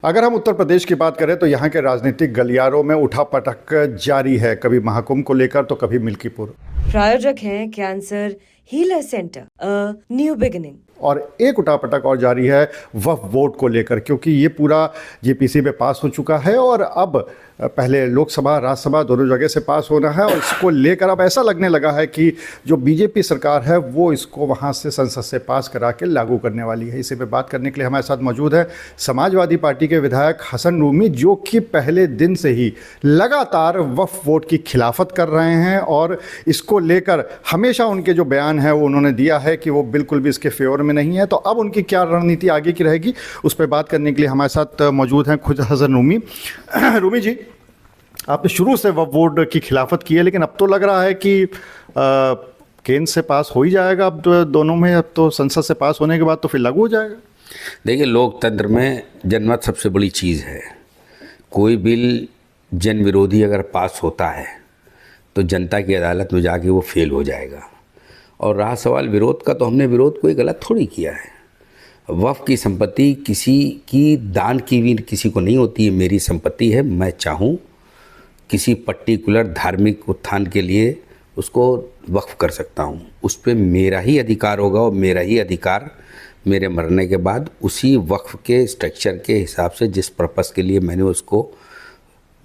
अगर हम उत्तर प्रदेश की बात करें तो यहाँ के राजनीतिक गलियारों में उठापटक जारी है, कभी महाकुंभ को लेकर तो कभी मिल्कीपुर। प्रायोजक हैं cancer healer centre a new beginning. और एक उठापटक और जारी है वक्फ बोर्ड को लेकर, क्योंकि ये पूरा जेपीसी में पास हो चुका है और अब पहले लोकसभा राज्यसभा दोनों जगह से पास होना है और इसको लेकर अब ऐसा लगने लगा है कि जो बीजेपी सरकार है वो इसको वहाँ से संसद से पास करा के लागू करने वाली है। इसी पे बात करने के लिए हमारे साथ मौजूद है समाजवादी पार्टी के विधायक हसन रूमी, जो कि पहले दिन से ही लगातार वक्फ बोर्ड की खिलाफत कर रहे हैं और इसको लेकर हमेशा उनके जो बयान है वो उन्होंने दिया है कि वो बिल्कुल भी इसके फेवर में नहीं है। तो अब उनकी क्या रणनीति आगे की रहेगी, उस पर बात करने के लिए हमारे साथ मौजूद हैं खुद हसन रूमी। रूमी जी, आपने शुरू से वक्फ बोर्ड की खिलाफत की है, लेकिन अब तो लग रहा है कि केंद्र से पास हो ही जाएगा। अब तो दोनों में, अब तो संसद से पास होने के बाद तो फिर लागू हो जाएगा। देखिए, लोकतंत्र में जनमत सबसे बड़ी चीज़ है। कोई बिल जन विरोधी अगर पास होता है तो जनता की अदालत में जाके वो फेल हो जाएगा। और रहा सवाल विरोध का, तो हमने विरोध कोई गलत थोड़ी किया है। वक्फ की संपत्ति किसी की दान की भी किसी को नहीं होती है, मेरी संपत्ति है। मैं चाहूँ किसी पर्टिकुलर धार्मिक उत्थान के लिए उसको वक्फ कर सकता हूँ, उस पर मेरा ही अधिकार होगा और मेरा ही अधिकार मेरे मरने के बाद उसी वक्फ के स्ट्रक्चर के हिसाब से जिस पर्पस के लिए मैंने उसको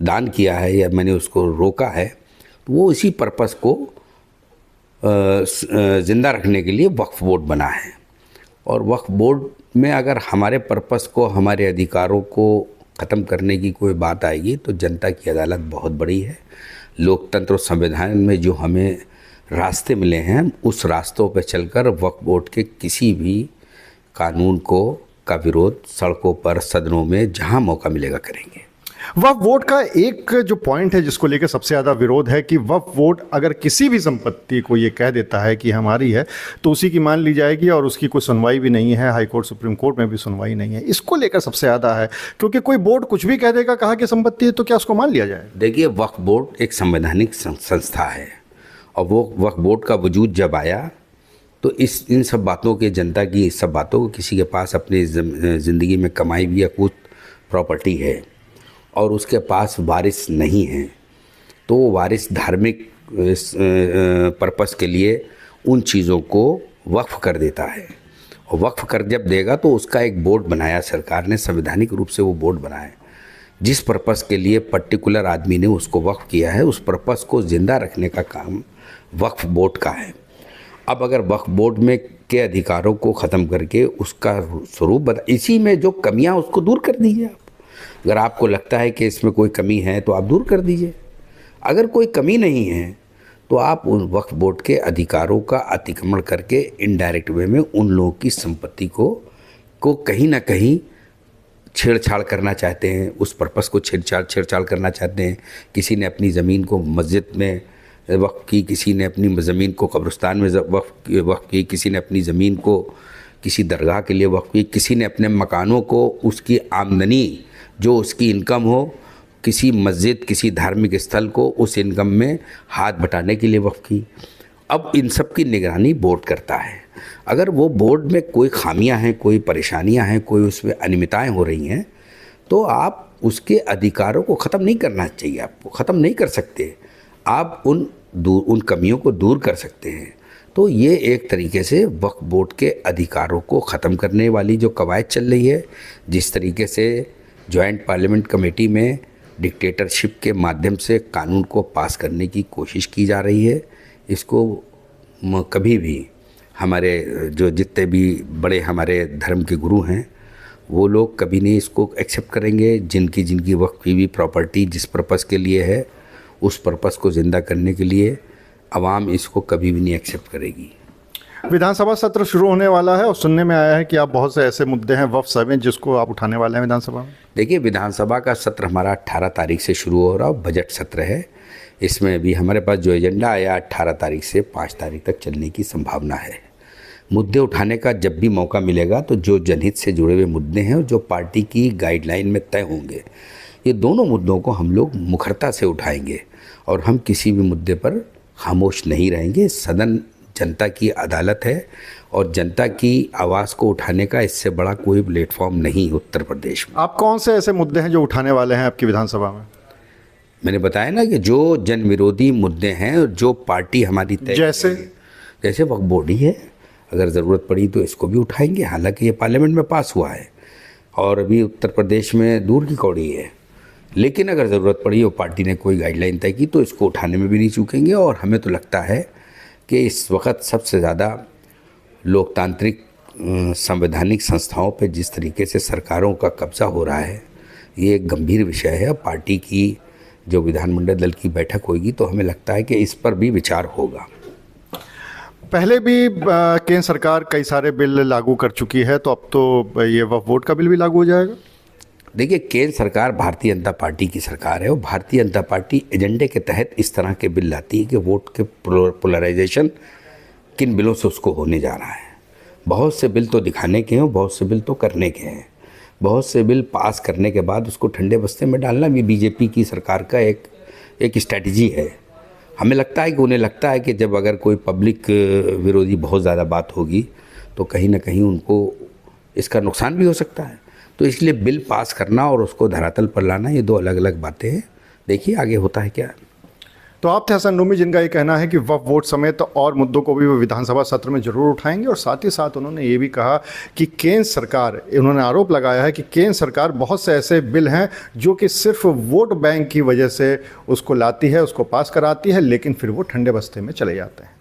दान किया है या मैंने उसको रोका है, तो वो इसी पर्पस को ज़िंदा रखने के लिए वक्फ बोर्ड बना है। और वक्फ बोर्ड में अगर हमारे पर्पस को, हमारे अधिकारों को ख़त्म करने की कोई बात आएगी तो जनता की अदालत बहुत बड़ी है। लोकतंत्र और संविधान में जो हमें रास्ते मिले हैं, उस रास्तों पर चलकर वक्फ बोर्ड के किसी भी कानून का विरोध सड़कों पर, सदनों में, जहां मौका मिलेगा करेंगे। वक्फ बोर्ड का एक जो पॉइंट है जिसको लेकर सबसे ज़्यादा विरोध है कि वक्फ बोर्ड अगर किसी भी संपत्ति को ये कह देता है कि हमारी है तो उसी की मान ली जाएगी और उसकी कोई सुनवाई भी नहीं है। हाई कोर्ट, सुप्रीम कोर्ट में भी सुनवाई नहीं है। इसको लेकर सबसे ज़्यादा है, क्योंकि कोई बोर्ड कुछ भी कह देगा, कहा कि संपत्ति है, तो क्या उसको मान लिया जाए? देखिए, वक्फ बोर्ड एक संवैधानिक संस्था है और वो वक्फ बोर्ड का वजूद जब आया तो इन सब बातों के, जनता की इस सब बातों को, किसी के पास अपनी ज़िंदगी में कमाई भी या कुछ प्रॉपर्टी है और उसके पास वारिस नहीं है, तो वारिस धार्मिक पर्पस के लिए उन चीज़ों को वक्फ कर देता है। और वक्फ कर जब देगा तो उसका एक बोर्ड बनाया सरकार ने, संवैधानिक रूप से वो बोर्ड बनाया। जिस पर्पस के लिए पर्टिकुलर आदमी ने उसको वक्फ किया है, उस पर्पस को ज़िंदा रखने का काम वक्फ बोर्ड का है। अब अगर वक्फ बोर्ड में के अधिकारों को ख़त्म करके उसका स्वरूप इसी में जो कमियां उसको दूर कर दीजिए। आप अगर आपको लगता है कि इसमें कोई कमी है तो आप दूर कर दीजिए। अगर कोई कमी नहीं है तो आप उन वक्फ बोर्ड के अधिकारों का अतिक्रमण करके इनडायरेक्ट वे में उन लोगों की संपत्ति को कहीं ना कहीं छेड़छाड़ करना चाहते हैं, उस पर्पस को छेड़छाड़ करना चाहते हैं। किसी ने अपनी ज़मीन को मस्जिद में वक्फ की, किसी ने अपनी ज़मीन को कब्रिस्तान में वक्फ की, किसी ने अपनी ज़मीन को किसी दरगाह के लिए वक्फ की, किसी ने अपने मकानों को, उसकी आमदनी जो उसकी इनकम हो, किसी मस्जिद, किसी धार्मिक स्थल को उस इनकम में हाथ बटाने के लिए वक्फ की। अब इन सब की निगरानी बोर्ड करता है। अगर वो बोर्ड में कोई खामियां हैं, कोई परेशानियां हैं, कोई उसमें अनियमितताएं हो रही हैं, तो आप उसके अधिकारों को ख़त्म नहीं करना चाहिए। आपको ख़त्म नहीं कर सकते, आप उन कमियों को दूर कर सकते हैं। तो ये एक तरीके से वक्फ बोर्ड के अधिकारों को ख़त्म करने वाली जो कवायद चल रही है, जिस तरीके से जॉइंट पार्लियामेंट कमेटी में डिक्टेटरशिप के माध्यम से कानून को पास करने की कोशिश की जा रही है, इसको कभी भी हमारे जो जितने भी बड़े हमारे धर्म के गुरु हैं वो लोग कभी नहीं इसको एक्सेप्ट करेंगे। जिनकी वक्फ की भी प्रॉपर्टी जिस पर्पस के लिए है, उस पर्पस को ज़िंदा करने के लिए आवाम इसको कभी भी नहीं एक्सेप्ट करेगी। विधानसभा सत्र शुरू होने वाला है और सुनने में आया है कि आप बहुत से ऐसे मुद्दे हैं वक्फ समेत जिसको आप उठाने वाले हैं विधानसभा में। देखिए, विधानसभा का सत्र हमारा 18 तारीख से शुरू हो रहा है। बजट सत्र है, इसमें भी हमारे पास जो एजेंडा आया 18 तारीख से 5 तारीख तक चलने की संभावना है। मुद्दे उठाने का जब भी मौका मिलेगा तो जो जनहित से जुड़े हुए मुद्दे हैं और जो पार्टी की गाइडलाइन में तय होंगे, ये दोनों मुद्दों को हम लोग मुखरता से उठाएंगे और हम किसी भी मुद्दे पर खामोश नहीं रहेंगे। सदन जनता की अदालत है और जनता की आवाज़ को उठाने का इससे बड़ा कोई प्लेटफॉर्म नहीं उत्तर प्रदेश में। आप कौन से ऐसे मुद्दे हैं जो उठाने वाले हैं आपकी विधानसभा में? मैंने बताया ना कि जो जन विरोधी मुद्दे हैं, जो पार्टी हमारी तय जैसे वक्फ बोर्ड ही है, अगर ज़रूरत पड़ी तो इसको भी उठाएंगे। हालांकि ये पार्लियामेंट में पास हुआ है और अभी उत्तर प्रदेश में दूर की कौड़ी है, लेकिन अगर ज़रूरत पड़ी और पार्टी ने कोई गाइडलाइन तय की तो इसको उठाने में भी नहीं चूकेंगे। और हमें तो लगता है कि इस वक्त सबसे ज़्यादा लोकतांत्रिक संवैधानिक संस्थाओं पे जिस तरीके से सरकारों का कब्जा हो रहा है, ये एक गंभीर विषय है। पार्टी की जो विधानमंडल दल की बैठक होगी तो हमें लगता है कि इस पर भी विचार होगा। पहले भी केंद्र सरकार कई सारे बिल लागू कर चुकी है, तो अब तो ये वक्फ बोर्ड का बिल भी लागू हो जाएगा। देखिए, केंद्र सरकार भारतीय जनता पार्टी की सरकार है और भारतीय जनता पार्टी एजेंडे के तहत इस तरह के बिल लाती है कि वोट के पोलराइजेशन किन बिलों से उसको होने जा रहा है। बहुत से बिल तो दिखाने के हैं, बहुत से बिल तो करने के हैं। बहुत से बिल पास करने के बाद उसको ठंडे बस्ते में डालना भी बीजेपी की सरकार का एक स्ट्रैटेजी है। हमें लगता है कि उन्हें लगता है कि जब अगर कोई पब्लिक विरोधी बहुत ज़्यादा बात होगी तो कहीं ना कहीं उनको इसका नुकसान भी हो सकता है। तो इसलिए बिल पास करना और उसको धरातल पर लाना, ये दो अलग अलग बातें हैं। देखिए आगे होता है क्या। तो आप थे हसन नूमी, जिनका ये कहना है कि वक्फ बोर्ड समेत और मुद्दों को भी वो विधानसभा सत्र में जरूर उठाएंगे। और साथ ही साथ उन्होंने ये भी कहा कि केंद्र सरकार, उन्होंने आरोप लगाया है कि केंद्र सरकार बहुत से ऐसे बिल हैं जो कि सिर्फ वोट बैंक की वजह से उसको लाती है, उसको पास कराती है, लेकिन फिर वो ठंडे बस्ते में चले जाते हैं।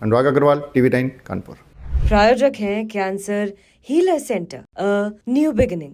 अनुराग अग्रवाल, TV9 कानपुर। प्रायोजक हैं cancer healer centre, a new beginning.